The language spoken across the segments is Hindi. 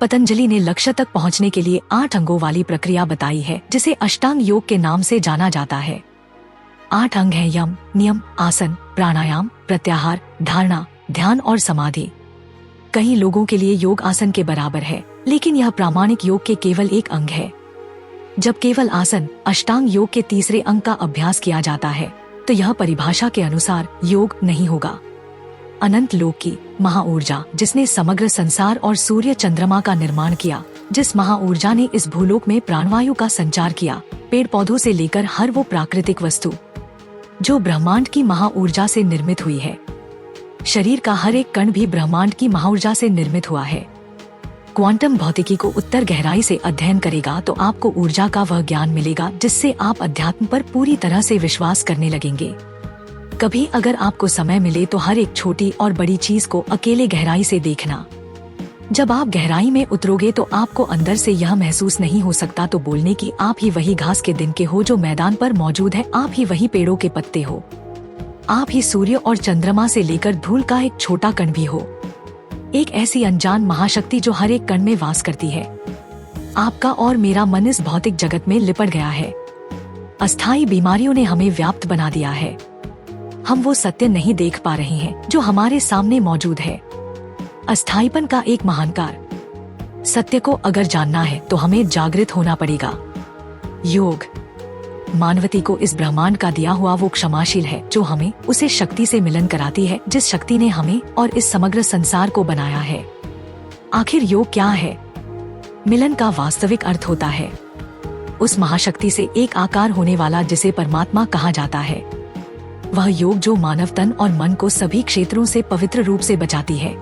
पतंजलि ने लक्ष्य तक पहुंचने के लिए 8 अंगों वाली प्रक्रिया बताई है, जिसे अष्टांग योग के नाम से जाना जाता है। 8 अंग हैं यम, नियम, आसन, प्राणायाम, प्रत्याहार, धारणा, ध्यान और समाधि। कई लोगों के लिए योग आसन के बराबर है, लेकिन यह प्रामाणिक योग के केवल एक अंग है। जब केवल आसन अष्टांग योग के तीसरे अंग का अभ्यास किया जाता है, तो यह परिभाषा के अनुसार योग नहीं होगा। अनंत लोक की महाऊर्जा, जिसने समग्र संसार और सूर्य चंद्रमा का निर्माण किया, जिस महाऊर्जा ने इस भूलोक में प्राणवायु का संचार किया, पेड़ पौधों से लेकर हर वो प्राकृतिक वस्तु जो ब्रह्मांड की महाऊर्जा से निर्मित हुई है। शरीर का हर एक कण भी ब्रह्मांड की महाऊर्जा से निर्मित हुआ है। क्वांटम भौतिकी को उत्तर गहराई से अध्ययन करेगा तो आपको ऊर्जा का वह ज्ञान मिलेगा जिससे आप अध्यात्म पर पूरी तरह से विश्वास करने लगेंगे। कभी अगर आपको समय मिले तो हर एक छोटी और बड़ी चीज को अकेले गहराई से देखना। जब आप गहराई में उतरोगे तो आपको अंदर से यह महसूस नहीं हो सकता तो बोलने की आप ही वही घास के दिन के हो जो मैदान पर मौजूद है, आप ही वही पेड़ों के पत्ते हो, आप ही सूर्य और चंद्रमा से लेकर धूल का एक छोटा कण भी हो। एक ऐसी अनजान महाशक्ति जो हर एक कण में वास करती है। आपका और मेरा मन इस भौतिक जगत में लिपट गया है। अस्थायी बीमारियों ने हमें व्याप्त बना दिया है। हम वो सत्य नहीं देख पा रहे हैं जो हमारे सामने मौजूद है। अस्थायीपन का एक महानकार सत्य को अगर जानना है तो हमें जागृत होना पड़ेगा। योग मानवती को इस ब्रह्मांड का दिया हुआ वो क्षमाशील है जो हमें उसे शक्ति से मिलन कराती है जिस शक्ति ने हमें और इस समग्र संसार को बनाया है। आखिर योग क्या है? मिलन का वास्तविक अर्थ होता है उस महाशक्ति से एक आकार होने वाला जिसे परमात्मा कहा जाता है। वह योग जो मानव तन और मन को सभी क्षेत्रों से पवित्र रूप से बचाती है।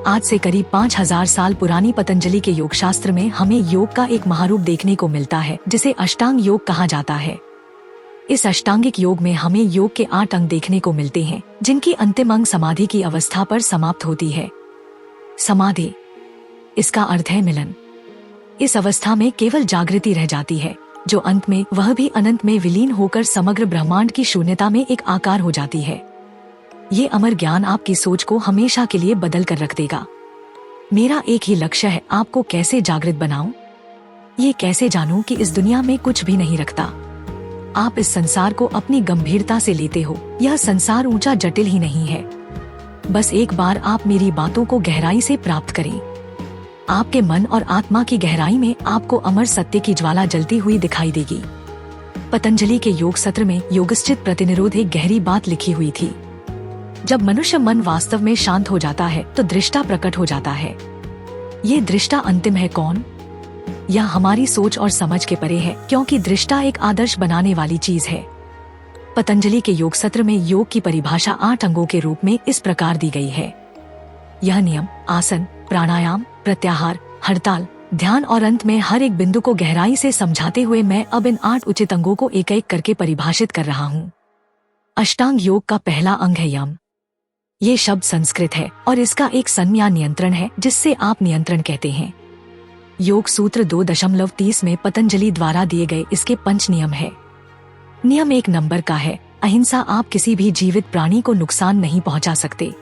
आज से करीब 5000 साल पुरानी पतंजलि के योग शास्त्र में हमें योग का एक महारूप देखने को मिलता है जिसे अष्टांग योग कहा जाता है। इस अष्टांगिक योग में हमें योग के 8 अंग देखने को मिलते हैं जिनकी अंतिम अंग समाधि की अवस्था पर समाप्त होती है। समाधि, इसका अर्थ है मिलन। इस अवस्था में केवल जागृति रह जाती है जो अंत में वह भी अनंत में विलीन होकर समग्र ब्रह्मांड की शून्यता में एक आकार हो जाती है। ये अमर ज्ञान आपकी सोच को हमेशा के लिए बदल कर रख देगा। मेरा एक ही लक्ष्य है, आपको कैसे जागृत बनाऊं? ये कैसे जानूं कि इस दुनिया में कुछ भी नहीं रखता। आप इस संसार को अपनी गंभीरता से लेते हो। यह संसार ऊंचा जटिल ही नहीं है। बस एक बार आप मेरी बातों को गहराई से प्राप्त करें। आपके मन और आत्मा की गहराई में आपको अमर सत्य की ज्वाला जलती हुई दिखाई देगी। पतंजलि के योग सत्र में योगश्चित प्रतिनिरोध एक गहरी बात लिखी हुई थी। जब मनुष्य मन वास्तव में शांत हो जाता है तो दृष्टा प्रकट हो जाता है। ये दृष्टा अंतिम है कौन? यह हमारी सोच और समझ के परे है, क्योंकि दृष्टा एक आदर्श बनाने वाली चीज है। पतंजलि के योग सत्र में योग की परिभाषा 8 अंगों के रूप में इस प्रकार दी गई है। यह नियम, आसन, प्राणायाम, प्रत्याहार, हड़ताल, ध्यान और अंत में हर एक बिंदु को गहराई से समझाते हुए मैं अब इन 8 उचित अंगों को एक एक करके परिभाषित कर रहा हूँ। अष्टांग योग का पहला अंग है यम। ये शब्द संस्कृत है और इसका एक संज्ञा नियंत्रण है जिससे आप नियंत्रण कहते हैं। योग सूत्र 2.30 में पतंजलि द्वारा दिए गए इसके 5 नियम है। नियम 1 नंबर का है अहिंसा। आप किसी भी जीवित प्राणी को नुकसान नहीं पहुंचा सकते।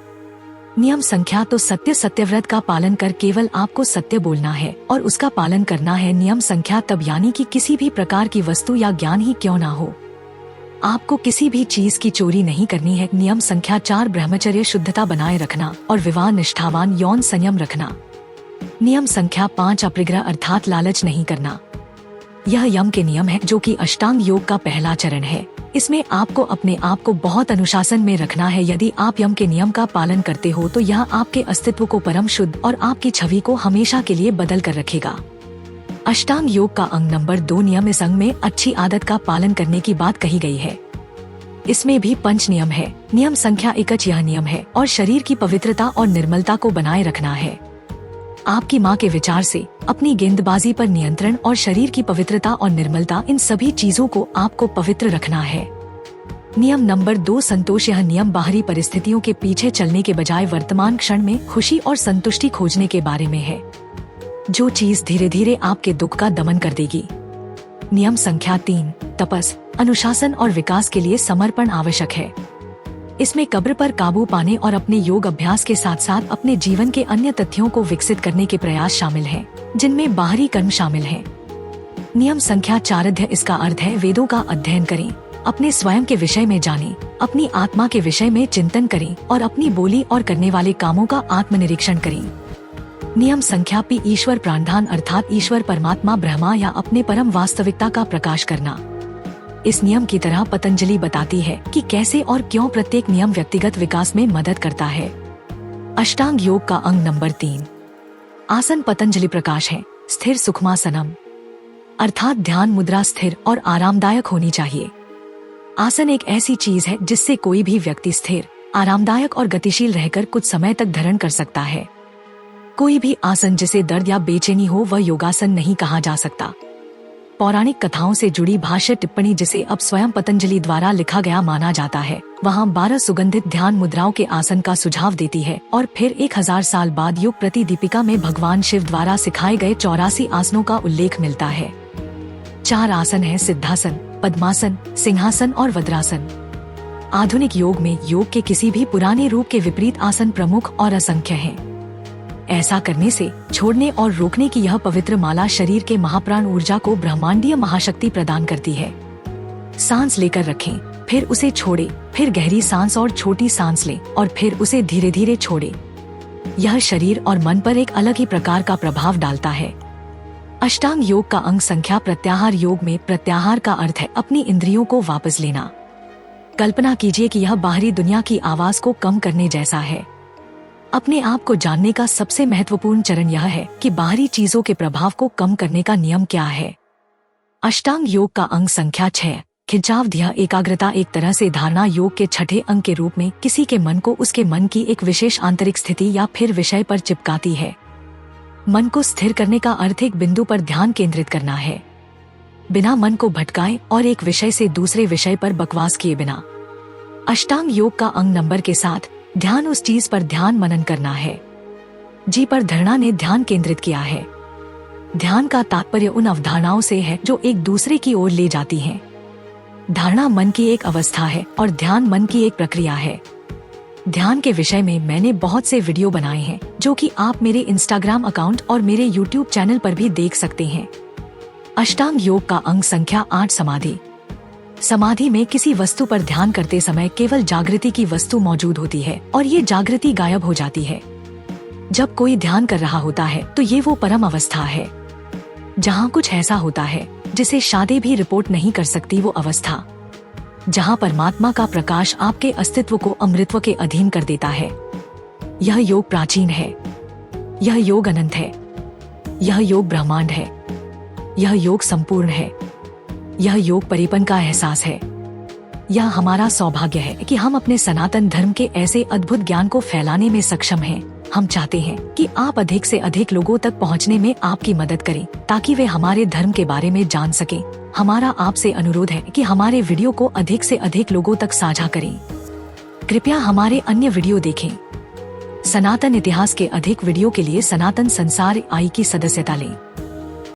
नियम संख्या तो सत्य, सत्यव्रत का पालन कर केवल आपको सत्य बोलना है और उसका पालन करना है। नियम संख्या तब यानी कि किसी भी प्रकार की वस्तु या ज्ञान ही क्यों ना हो, आपको किसी भी चीज की चोरी नहीं करनी है। नियम संख्या 4 ब्रह्मचर्य, शुद्धता बनाए रखना और विवाह निष्ठावान यौन संयम रखना। नियम संख्या 5 अप्रिग्रह अर्थात लालच नहीं करना। यह यम के नियम है जो कि अष्टांग योग का पहला चरण है। इसमें आपको अपने आप को बहुत अनुशासन में रखना है। यदि आप यम के नियम का पालन करते हो तो यह आपके अस्तित्व को परम शुद्ध और आपकी छवि को हमेशा के लिए बदल कर रखेगा। अष्टांग योग का अंग नंबर 2 नियम। इस अंग में अच्छी आदत का पालन करने की बात कही गई है। इसमें भी 5 नियम है। नियम संख्या 1 यह नियम है और शरीर की पवित्रता और निर्मलता को बनाए रखना है। आपकी माँ के विचार से अपनी गेंदबाजी पर नियंत्रण और शरीर की पवित्रता और निर्मलता, इन सभी चीजों को आपको पवित्र रखना है। नियम नंबर 2 संतोष। यह नियम बाहरी परिस्थितियों के पीछे चलने के बजाय वर्तमान क्षण में खुशी और संतुष्टि खोजने के बारे में है, जो चीज धीरे धीरे आपके दुख का दमन कर देगी। नियम संख्या 3 तपस, अनुशासन और विकास के लिए समर्पण आवश्यक है। इसमें कब्र पर काबू पाने और अपने योग अभ्यास के साथ साथ अपने जीवन के अन्य तथ्यों को विकसित करने के प्रयास शामिल हैं, जिनमें बाहरी कर्म शामिल हैं। नियम संख्या 4 इसका अर्थ है वेदों का अध्ययन करें, अपने स्वयं के विषय में जानें, अपनी आत्मा के विषय में चिंतन करें और अपनी बोली और करने वाले कामों का आत्मनिरीक्षण करें। नियम संख्या P ईश्वर प्राणधान अर्थात ईश्वर परमात्मा ब्रह्मा या अपने परम वास्तविकता का प्रकाश करना। इस नियम की तरह पतंजलि बताती है कि कैसे और क्यों प्रत्येक नियम व्यक्तिगत विकास में मदद करता है। अष्टांग योग का अंग नंबर 3 आसन पतंजलि प्रकाश है। स्थिर सुखमासनम अर्थात ध्यान मुद्रा स्थिर और आरामदायक होनी चाहिए। आसन एक ऐसी चीज है जिससे कोई भी व्यक्ति स्थिर, आरामदायक और गतिशील रहकर कुछ समय तक धारण कर सकता है। कोई भी आसन जिसे दर्द या बेचैनी हो वह योगासन नहीं कहा जा सकता। पौराणिक कथाओं से जुड़ी भाष्य टिप्पणी जिसे अब स्वयं पतंजलि द्वारा लिखा गया माना जाता है, वहाँ 12 सुगंधित ध्यान मुद्राओं के आसन का सुझाव देती है और फिर 1000 साल बाद योग प्रति दीपिका में भगवान शिव द्वारा सिखाए गए 84 आसनों का उल्लेख मिलता है। 4 आसन है सिद्धासन, पद्मासन, सिंहासन और वज्रासन। आधुनिक योग में योग के किसी भी पुराने रूप के विपरीत आसन प्रमुख और असंख्य हैं। ऐसा करने से छोड़ने और रोकने की यह पवित्र माला शरीर के महाप्राण ऊर्जा को ब्रह्मांडीय महाशक्ति प्रदान करती है। सांस लेकर रखें, फिर उसे छोड़े, फिर गहरी सांस और छोटी सांस लें और फिर उसे धीरे धीरे छोड़े। यह शरीर और मन पर एक अलग ही प्रकार का प्रभाव डालता है। अष्टांग योग का अंग संख्या प्रत्याहार योग में प्रत्याहार का अर्थ है अपनी इंद्रियों को वापस लेना। कल्पना कीजिए कि यह बाहरी दुनिया की आवाज को कम करने जैसा है। अपने आप को जानने का सबसे महत्वपूर्ण चरण यह है कि बाहरी चीजों के प्रभाव को कम करने का नियम क्या है। अष्टांग योग का अंग संख्या 6 खिंचाव ध्यान एकाग्रता एक तरह से धारणा योग के छठे अंग के रूप में किसी के मन को उसके मन की एक विशेष आंतरिक स्थिति या फिर विषय पर चिपकाती है। मन को स्थिर करने का अर्थ एक बिंदु पर ध्यान केंद्रित करना है, बिना मन को भटकाए और एक विषय से दूसरे विषय पर बकवास किए बिना। अष्टांग योग का अंग नंबर के साथ ध्यान उस चीज पर ध्यान मनन करना है जी पर धारणा ने ध्यान केंद्रित किया है। ध्यान का तात्पर्य उन अवधारणाओं से है जो एक दूसरे की ओर ले जाती हैं। धारणा मन की एक अवस्था है और ध्यान मन की एक प्रक्रिया है। ध्यान के विषय में मैंने बहुत से वीडियो बनाए हैं जो कि आप मेरे इंस्टाग्राम अकाउंट और मेरे यूट्यूब चैनल पर भी देख सकते हैं। अष्टांग योग का अंग संख्या 8 समाधि। समाधि में किसी वस्तु पर ध्यान करते समय केवल जागृति की वस्तु मौजूद होती है और ये जागृति गायब हो जाती है। जब कोई ध्यान कर रहा होता है तो ये वो परम अवस्था है जहाँ कुछ ऐसा होता है जिसे शादी भी रिपोर्ट नहीं कर सकती। वो अवस्था जहाँ परमात्मा का प्रकाश आपके अस्तित्व को अमृतत्व के अधीन कर देता है। यह योग प्राचीन है, यह योग अनंत है, यह योग ब्रह्मांड है, यह योग संपूर्ण है, यह योग परिपन का एहसास है। यह हमारा सौभाग्य है कि हम अपने सनातन धर्म के ऐसे अद्भुत ज्ञान को फैलाने में सक्षम हैं। हम चाहते हैं कि आप अधिक से अधिक लोगों तक पहुंचने में आपकी मदद करें ताकि वे हमारे धर्म के बारे में जान सकें। हमारा आपसे अनुरोध है कि हमारे वीडियो को अधिक से अधिक लोगों तक साझा करें। कृपया हमारे अन्य वीडियो देखें। सनातन इतिहास के अधिक वीडियो के लिए सनातन संसार आई की सदस्यता लें।